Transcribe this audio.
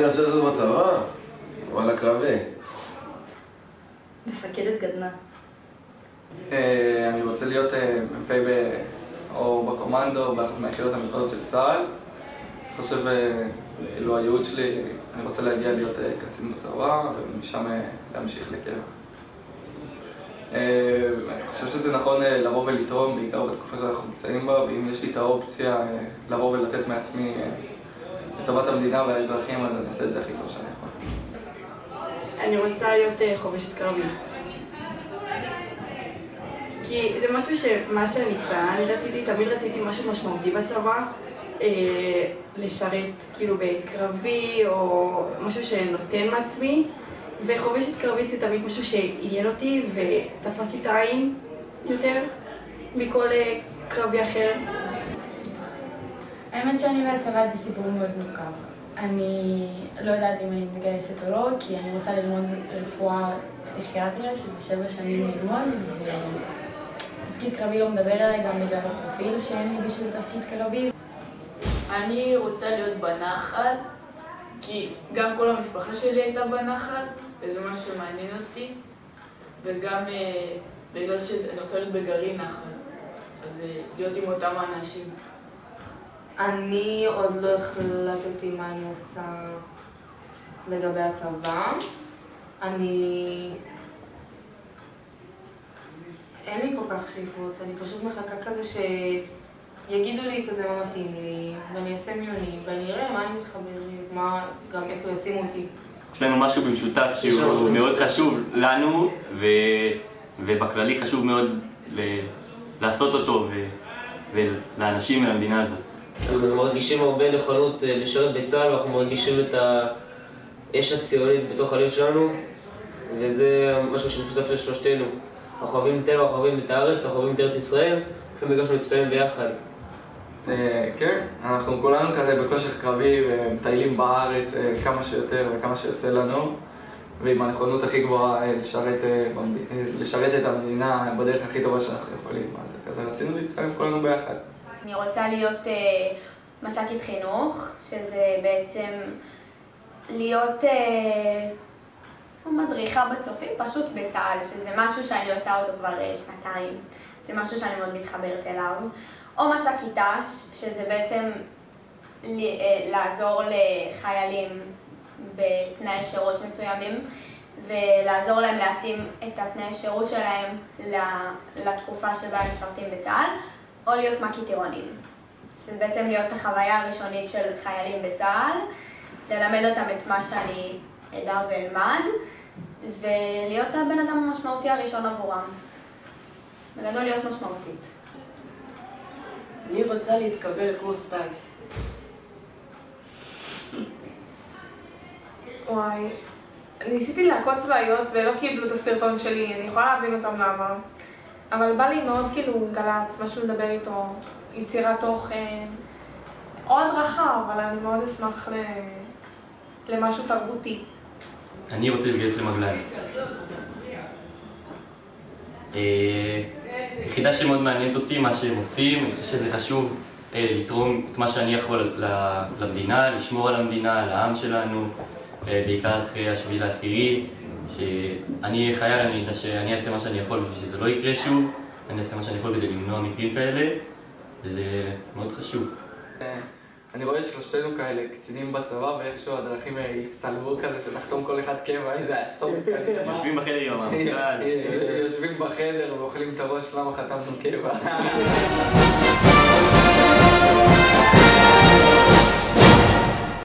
אני רוצה לעשות בצבא? וואלה קרבי. מפקדת גדנ"ע. אני רוצה להיות מ"פ או בקומנדו או באחת מהיחידות המיוחדות של צה"ל. אני חושב, כאילו הייעוד שלי, אני רוצה להגיע להיות קצין בצבא ומשם להמשיך לקבע. אני חושב שזה נכון לבוא ולתרום, בעיקר בתקופה שאנחנו נמצאים בה, ואם יש לי את האופציה לבוא ולתת מעצמי לטובת המדינה והאזרחים, אז אני אעשה את זה הכי טוב שאני יכול. אני רוצה להיות חובשת קרבית. כי זה משהו שמה שאני קטנה, תמיד רציתי משהו משמעותי בצבא, לשרת כאילו בקרבי או משהו שנותן מעצמי, וחובשת קרבית זה תמיד משהו שעניין אותי ותפס לי את העין יותר מכל קרבי אחר. האמת שאני מהצבא זה סיפור מאוד מורכב. אני לא יודעת אם אני מתגייסת או לא, כי אני רוצה ללמוד רפואה פסיכיאטריה, שזה 7 שנים ללמוד, ותפקיד קרבי לא מדבר אליי גם בגלל הפרופיל שאין לי בשביל תפקיד קרבי. אני רוצה להיות בנחל, כי גם כל המשפחה שלי הייתה בנחל, וזה משהו שמעניין אותי, וגם בגלל שאני רוצה להיות בגרעין נחל, אז להיות עם אותם אנשים. אני עוד לא החלטתי מה אני עושה לגבי הצבא. אין לי כל כך שאיפות, אני פשוט מחכה כזה שיגידו לי כזה מה מתאים לי, ואני אעשה מיונים, ואני אראה מה אני מתחברת, גם איפה ישימו אותי. יש לנו משהו במשותף שהוא מאוד חשוב לנו, ובכללי חשוב מאוד לעשות אותו ולאנשים ולמדינה הזאת. אנחנו מרגישים הרבה נכונות לשרת בצה"ל, ואנחנו מרגישים את האש הציונית בתוך הלב שלנו, וזה משהו שמשותף לשלושתנו. אנחנו אוהבים טבע, אנחנו אוהבים את הארץ, אנחנו אוהבים את ארץ ישראל, ובגלל להצטלם ביחד. כן, אנחנו כולנו כזה בכושר קרבי ומטיילים בארץ כמה שיותר וכמה שיוצא לנו, ועם הנכונות הכי גבוהה לשרת את המדינה בדרך הכי טובה שאנחנו יכולים. אז כזה רצינו להצטלם כולנו ביחד. אני רוצה להיות מש"קית חינוך, שזה בעצם להיות מדריכה בצופים פשוט בצה"ל, שזה משהו שאני עושה אותו כבר 2 שנים. זה משהו שאני מאוד מתחברת אליו. או מש"קית ת"ש, שזה בעצם לעזור לחיילים בתנאי שירות מסוימים, ולעזור להם להתאים את התנאי שירות שלהם לתקופה שבה הם משרתים בצה"ל, או להיות מ"כית טירונים, שזה בעצם להיות החוויה הראשונית של חיילים בצה"ל, ללמד אותם את מה שאני אדע ואלמד, ולהיות הבן אדם המשמעותי הראשון עבורם. בגדול להיות משמעותית. אני רוצה להתקבל לקורס טיס. וואי, ניסיתי לעקוץ צבאיות ולא קיבלו את הסרטון שלי, אני יכולה להבין אותם למה. אבל בא לי מאוד כאילו גל"צ, משהו לדבר איתו, יצירת תוכן, או הדרכה, אבל אני מאוד אשמח למשהו תרבותי. אני רוצה להתגייס למגלן. יחידה שמאוד מעניינת אותי, מה שהם עושים, אני חושב שזה חשוב לתרום את מה שאני יכול למדינה, לשמור על המדינה, על העם שלנו, בעיקר אחרי 7/10, שאני אהיה חייל, אני יודע שאני אעשה מה שאני יכול בשביל שזה לא יקרה שוב, אני אעשה מה שאני יכול כדי למנוע מקרים כאלה, וזה מאוד חשוב. אני רואה את שלושתנו כאלה קצינים בצבא, ואיכשהו הדרכים הצטלבו כזה, שנחתום כל אחד קבע, איזה אסון כזה. יושבים בחדר עם המפכ"ל. יושבים בחדר ואוכלים את הראש למה חתמנו קבע.